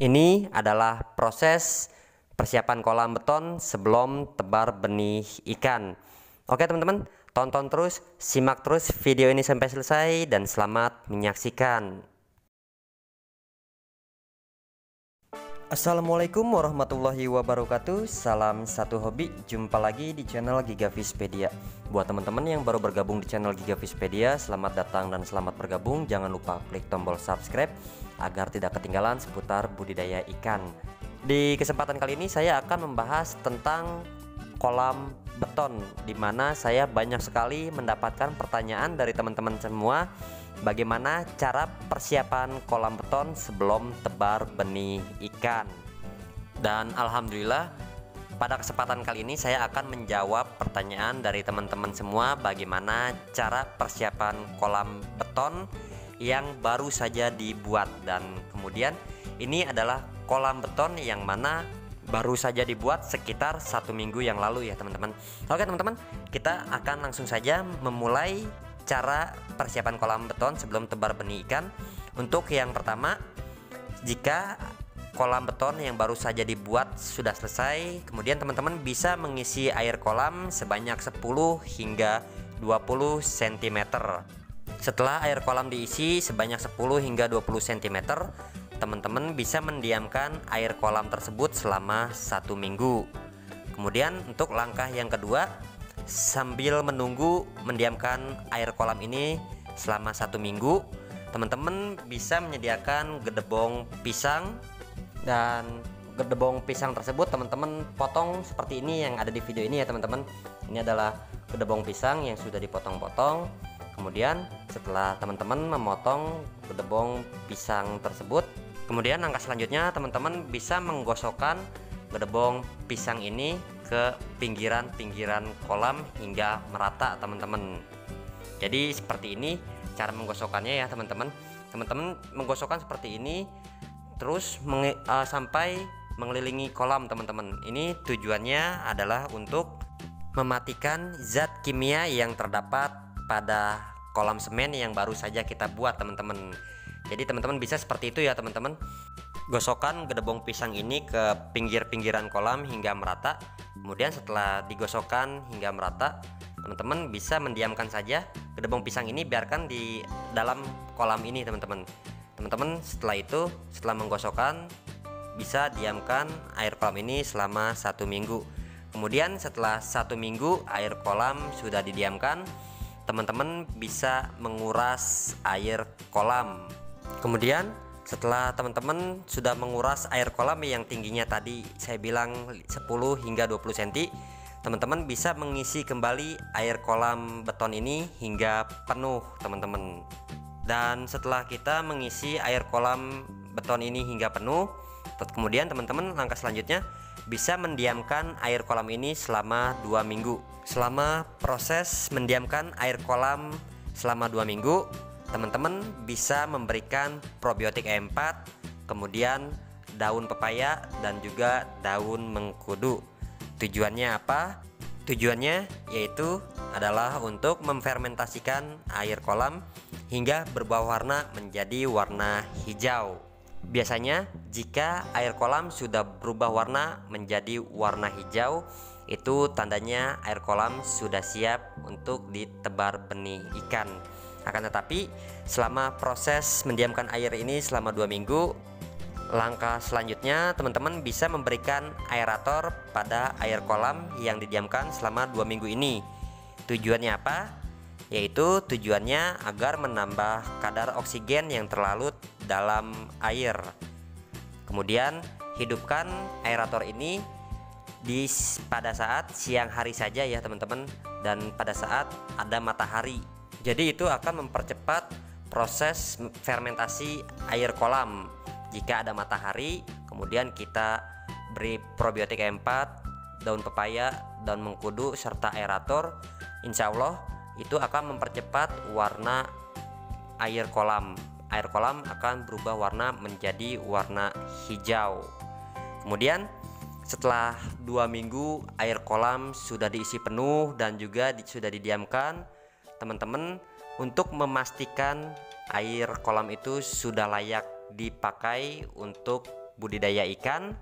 Ini adalah proses persiapan kolam beton sebelum tebar benih ikan. Oke teman-teman, tonton terus, simak terus video ini sampai selesai dan selamat menyaksikan. Assalamualaikum warahmatullahi wabarakatuh. Salam satu hobi. Jumpa lagi di channel Gigafishpedia. Buat teman-teman yang baru bergabung di channel Gigafishpedia, selamat datang dan selamat bergabung. Jangan lupa klik tombol subscribe agar tidak ketinggalan seputar budidaya ikan. Di kesempatan kali ini saya akan membahas tentang kolam beton, dimana saya banyak sekali mendapatkan pertanyaan dari teman-teman semua, bagaimana cara persiapan kolam beton sebelum tebar benih ikan. Dan alhamdulillah pada kesempatan kali ini saya akan menjawab pertanyaan dari teman-teman semua, bagaimana cara persiapan kolam beton yang baru saja dibuat. Dan kemudian ini adalah kolam beton yang mana baru saja dibuat sekitar 1 minggu yang lalu ya teman-teman. Oke teman-teman, kita akan langsung saja memulai cara persiapan kolam beton sebelum tebar benih ikan. Untuk yang pertama, jika kolam beton yang baru saja dibuat sudah selesai, kemudian teman-teman bisa mengisi air kolam sebanyak 10 hingga 20 cm. Setelah air kolam diisi sebanyak 10 hingga 20 cm, teman-teman bisa mendiamkan air kolam tersebut selama 1 minggu. Kemudian untuk langkah yang kedua, sambil menunggu mendiamkan air kolam ini selama 1 minggu, teman-teman bisa menyediakan gedebong pisang. Dan gedebong pisang tersebut teman-teman potong seperti ini yang ada di video ini ya teman-teman. Ini adalah gedebong pisang yang sudah dipotong-potong. Kemudian setelah teman-teman memotong gedebong pisang tersebut, kemudian langkah selanjutnya teman-teman bisa menggosokkan gedebong pisang ini ke pinggiran-pinggiran kolam hingga merata teman-teman. Jadi seperti ini cara menggosokkannya ya teman-teman. Teman-teman menggosokkan seperti ini terus sampai mengelilingi kolam teman-teman. Ini tujuannya adalah untuk mematikan zat kimia yang terdapat pada kolam semen yang baru saja kita buat teman-teman. Jadi teman-teman bisa seperti itu ya teman-teman. Gosokkan gedebong pisang ini ke pinggir-pinggiran kolam hingga merata. Kemudian setelah digosokkan hingga merata, teman-teman bisa mendiamkan saja gedebong pisang ini, biarkan di dalam kolam ini teman-teman. Teman-teman setelah itu, setelah menggosokkan, bisa diamkan air kolam ini selama 1 minggu. Kemudian setelah 1 minggu air kolam sudah didiamkan, teman-teman bisa menguras air kolam. Kemudian setelah teman-teman sudah menguras air kolam yang tingginya tadi saya bilang 10 hingga 20 cm, teman-teman bisa mengisi kembali air kolam beton ini hingga penuh teman-teman. Dan setelah kita mengisi air kolam beton ini hingga penuh, kemudian teman-teman langkah selanjutnya bisa mendiamkan air kolam ini selama 2 minggu. Selama proses mendiamkan air kolam selama 2 minggu, teman-teman bisa memberikan probiotik E4, kemudian daun pepaya dan juga daun mengkudu. Tujuannya apa? Tujuannya yaitu adalah untuk memfermentasikan air kolam hingga berubah warna menjadi warna hijau. Biasanya jika air kolam sudah berubah warna menjadi warna hijau, itu tandanya air kolam sudah siap untuk ditebar benih ikan. Akan tetapi selama proses mendiamkan air ini selama 2 minggu, langkah selanjutnya teman-teman bisa memberikan aerator pada air kolam yang didiamkan selama 2 minggu ini. Tujuannya apa? Yaitu tujuannya agar menambah kadar oksigen yang terlarut dalam air. Kemudian hidupkan aerator ini pada saat siang hari saja ya teman-teman, dan pada saat ada matahari. Jadi itu akan mempercepat proses fermentasi air kolam. Jika ada matahari, kemudian kita beri probiotik E4, daun pepaya, daun mengkudu serta aerator, insya Allah itu akan mempercepat warna air kolam. Air kolam akan berubah warna menjadi warna hijau. Kemudian setelah 2 minggu air kolam sudah diisi penuh dan juga sudah didiamkan, teman-teman untuk memastikan air kolam itu sudah layak dipakai untuk budidaya ikan,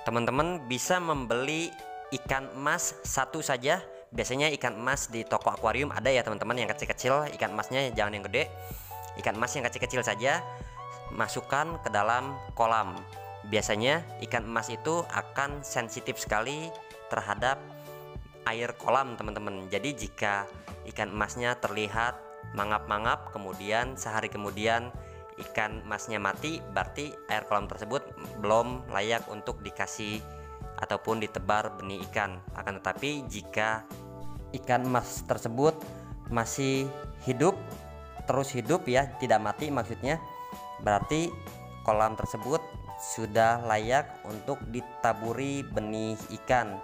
teman-teman bisa membeli ikan emas satu saja. Biasanya ikan emas di toko akuarium ada ya teman-teman, yang kecil-kecil. Ikan emasnya jangan yang gede, ikan emas yang kecil-kecil saja, masukkan ke dalam kolam. Biasanya ikan emas itu akan sensitif sekali terhadap air kolam teman-teman. Jadi jika ikan emasnya terlihat mangap-mangap, kemudian sehari kemudian ikan emasnya mati, berarti air kolam tersebut belum layak untuk dikasih ataupun ditebar benih ikan. Akan tetapi jika ikan emas tersebut masih hidup, terus hidup ya, tidak mati maksudnya, berarti kolam tersebut sudah layak untuk ditaburi benih ikan.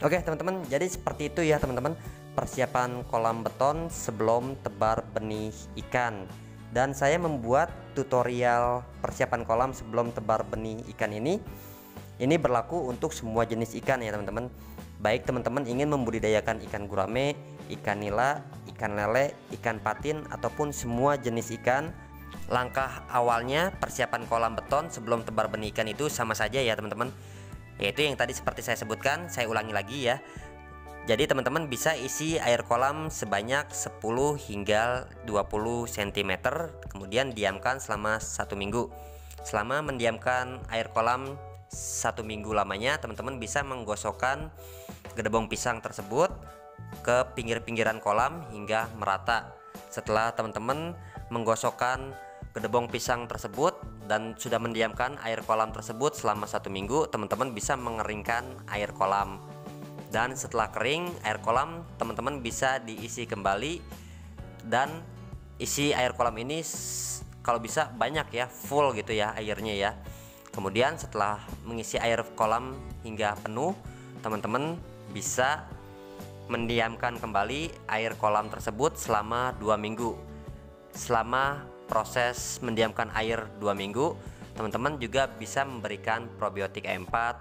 Oke teman-teman, jadi seperti itu ya teman-teman, persiapan kolam beton sebelum tebar benih ikan. Dan saya membuat tutorial persiapan kolam sebelum tebar benih ikan ini berlaku untuk semua jenis ikan ya teman-teman. Baik teman-teman ingin membudidayakan ikan gurame, ikan nila, ikan lele, ikan patin, ataupun semua jenis ikan, langkah awalnya persiapan kolam beton sebelum tebar benih ikan itu sama saja ya teman-teman, yaitu yang tadi seperti saya sebutkan. Saya ulangi lagi ya. Jadi teman-teman bisa isi air kolam sebanyak 10 hingga 20 cm, kemudian diamkan selama 1 minggu. Selama mendiamkan air kolam 1 minggu lamanya, teman-teman bisa menggosokkan gedebong pisang tersebut ke pinggir-pinggiran kolam hingga merata. Setelah teman-teman menggosokkan gedebong pisang tersebut dan sudah mendiamkan air kolam tersebut selama 1 minggu, teman-teman bisa mengeringkan air kolam. Dan setelah kering air kolam, teman-teman bisa diisi kembali, dan isi air kolam ini kalau bisa banyak ya, full gitu ya airnya ya. Kemudian setelah mengisi air kolam hingga penuh, teman-teman bisa mendiamkan kembali air kolam tersebut selama 2 minggu. Selama proses mendiamkan air 2 minggu, teman-teman juga bisa memberikan probiotik E4,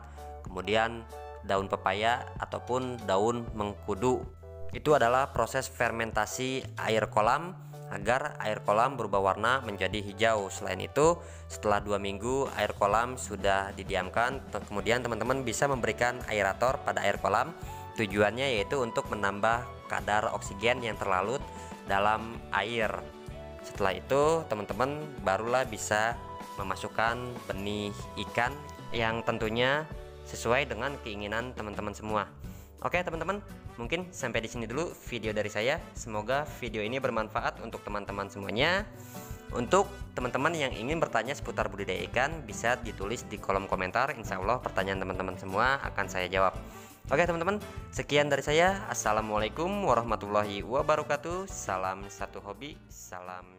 kemudian daun pepaya ataupun daun mengkudu. Itu adalah proses fermentasi air kolam agar air kolam berubah warna menjadi hijau. Selain itu, setelah 2 minggu air kolam sudah didiamkan, kemudian teman-teman bisa memberikan aerator pada air kolam. Tujuannya yaitu untuk menambah kadar oksigen yang terlarut dalam air. Setelah itu teman-teman barulah bisa memasukkan benih ikan yang tentunya sesuai dengan keinginan teman-teman semua. Oke teman-teman, mungkin sampai di sini dulu video dari saya. Semoga video ini bermanfaat untuk teman-teman semuanya. Untuk teman-teman yang ingin bertanya seputar budidaya ikan, bisa ditulis di kolom komentar. Insya Allah pertanyaan teman-teman semua akan saya jawab. Oke teman-teman, sekian dari saya. Assalamualaikum warahmatullahi wabarakatuh. Salam satu hobi, salam